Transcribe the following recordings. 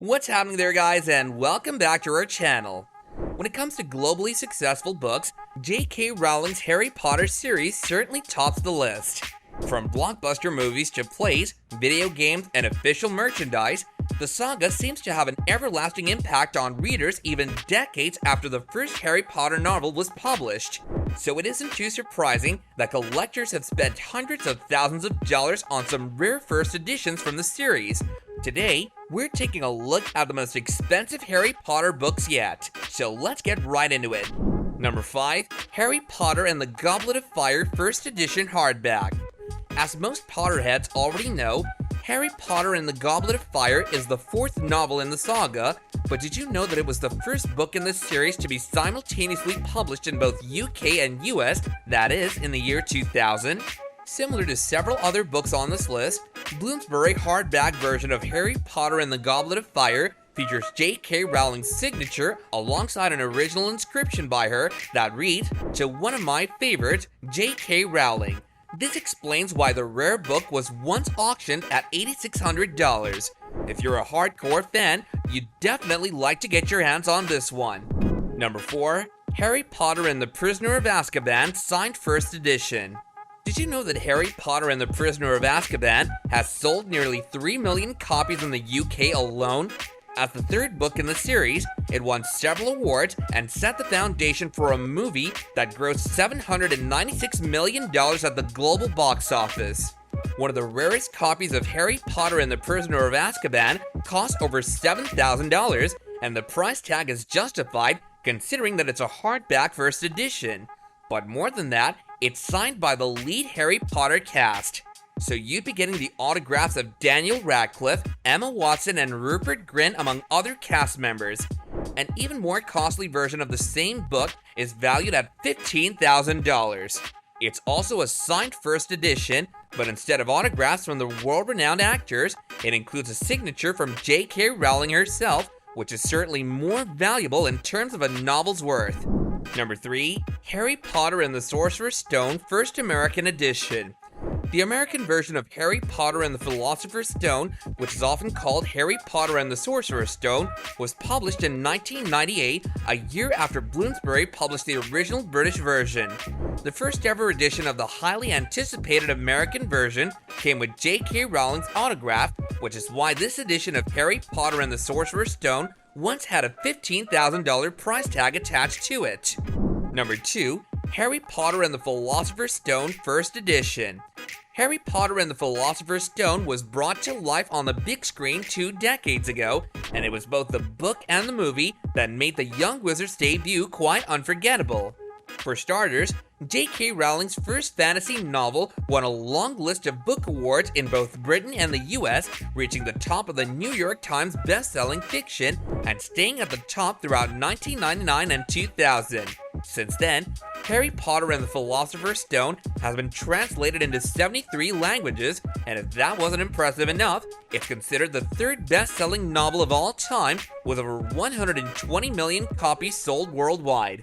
What's happening there, guys, and welcome back to our channel. When it comes to globally successful books, J.K. Rowling's Harry Potter series certainly tops the list. From blockbuster movies to plays, video games, and official merchandise, the saga seems to have an everlasting impact on readers even decades after the first Harry Potter novel was published. So it isn't too surprising that collectors have spent hundreds of thousands of dollars on some rare first editions from the series. Today, we're taking a look at the most expensive Harry Potter books yet, so let's get right into it. Number 5. Harry Potter and the Goblet of Fire First Edition Hardback. As most Potterheads already know, Harry Potter and the Goblet of Fire is the fourth novel in the saga, but did you know that it was the first book in this series to be simultaneously published in both UK and US, that is, in the year 2000? Similar to several other books on this list, Bloomsbury hardback version of Harry Potter and the Goblet of Fire features J.K. Rowling's signature alongside an original inscription by her that reads, "To one of my favorites, J.K. Rowling." This explains why the rare book was once auctioned at $8,600. If you're a hardcore fan, you'd definitely like to get your hands on this one. Number 4. Harry Potter and the Prisoner of Azkaban Signed First Edition. Did you know that Harry Potter and the Prisoner of Azkaban has sold nearly 3 million copies in the UK alone? As the third book in the series, it won several awards and set the foundation for a movie that grossed $796 million at the global box office. One of the rarest copies of Harry Potter and the Prisoner of Azkaban costs over $7,000, and the price tag is justified considering that it's a hardback first edition. But more than that, it's signed by the lead Harry Potter cast. So you'd be getting the autographs of Daniel Radcliffe, Emma Watson, and Rupert Grint among other cast members. An even more costly version of the same book is valued at $15,000. It's also a signed first edition, but instead of autographs from the world-renowned actors, it includes a signature from J.K. Rowling herself, which is certainly more valuable in terms of a novel's worth. Number 3. Harry Potter and the Sorcerer's Stone First American Edition. The American version of Harry Potter and the Philosopher's Stone, which is often called Harry Potter and the Sorcerer's Stone, was published in 1998, a year after Bloomsbury published the original British version. The first ever edition of the highly anticipated American version came with J.K. Rowling's autograph, which is why this edition of Harry Potter and the Sorcerer's Stone once had a $15,000 price tag attached to it. Number 2. Harry Potter and the Philosopher's Stone First Edition. Harry Potter and the Philosopher's Stone was brought to life on the big screen 2 decades ago, and it was both the book and the movie that made the young wizard's debut quite unforgettable. For starters, J.K. Rowling's first fantasy novel won a long list of book awards in both Britain and the US, reaching the top of the New York Times best-selling fiction and staying at the top throughout 1999 and 2000. Since then, Harry Potter and the Philosopher's Stone has been translated into 73 languages, and if that wasn't impressive enough, it's considered the third best-selling novel of all time, with over 120 million copies sold worldwide.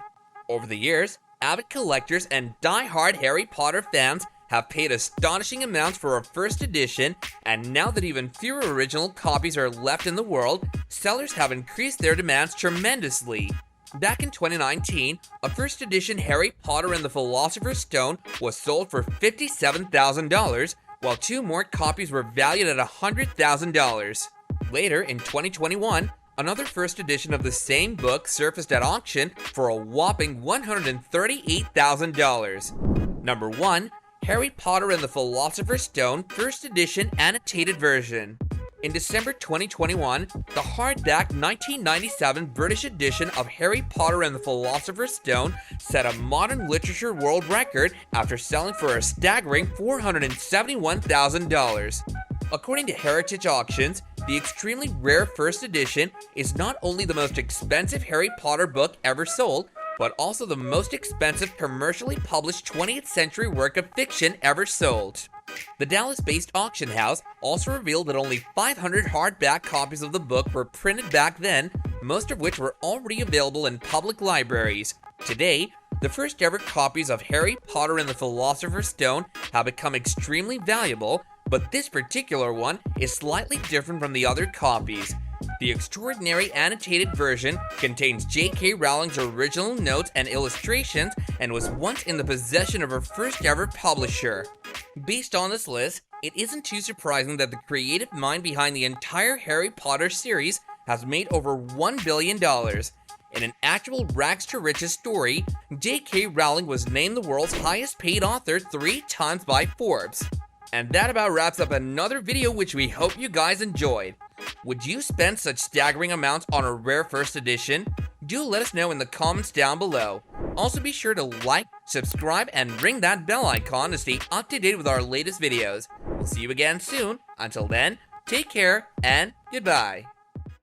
Over the years, avid collectors and die-hard Harry Potter fans have paid astonishing amounts for a first edition, and now that even fewer original copies are left in the world, sellers have increased their demands tremendously. Back in 2019, a first edition Harry Potter and the Philosopher's Stone was sold for $57,000, while 2 more copies were valued at $100,000. Later, in 2021, another first edition of the same book surfaced at auction for a whopping $138,000. Number 1. Harry Potter and the Philosopher's Stone First Edition Annotated Version. In December 2021, the hardback 1997 British edition of Harry Potter and the Philosopher's Stone set a modern literature world record after selling for a staggering $471,000. According to Heritage Auctions, the extremely rare first edition is not only the most expensive Harry Potter book ever sold, but also the most expensive commercially published 20th century work of fiction ever sold. The Dallas-based auction house also revealed that only 500 hardback copies of the book were printed back then, most of which were already available in public libraries. Today, the first ever copies of Harry Potter and the Philosopher's Stone have become extremely valuable, but this particular one is slightly different from the other copies. The extraordinary annotated version contains J.K. Rowling's original notes and illustrations and was once in the possession of her first ever publisher. Based on this list, it isn't too surprising that the creative mind behind the entire Harry Potter series has made over $1 billion. In an actual rags to riches story, J.K. Rowling was named the world's highest paid author 3 times by Forbes. And that about wraps up another video which we hope you guys enjoyed. Would you spend such staggering amounts on a rare first edition? Do let us know in the comments down below. Also be sure to like, subscribe, and ring that bell icon to stay up to date with our latest videos. We'll see you again soon. Until then, take care and goodbye.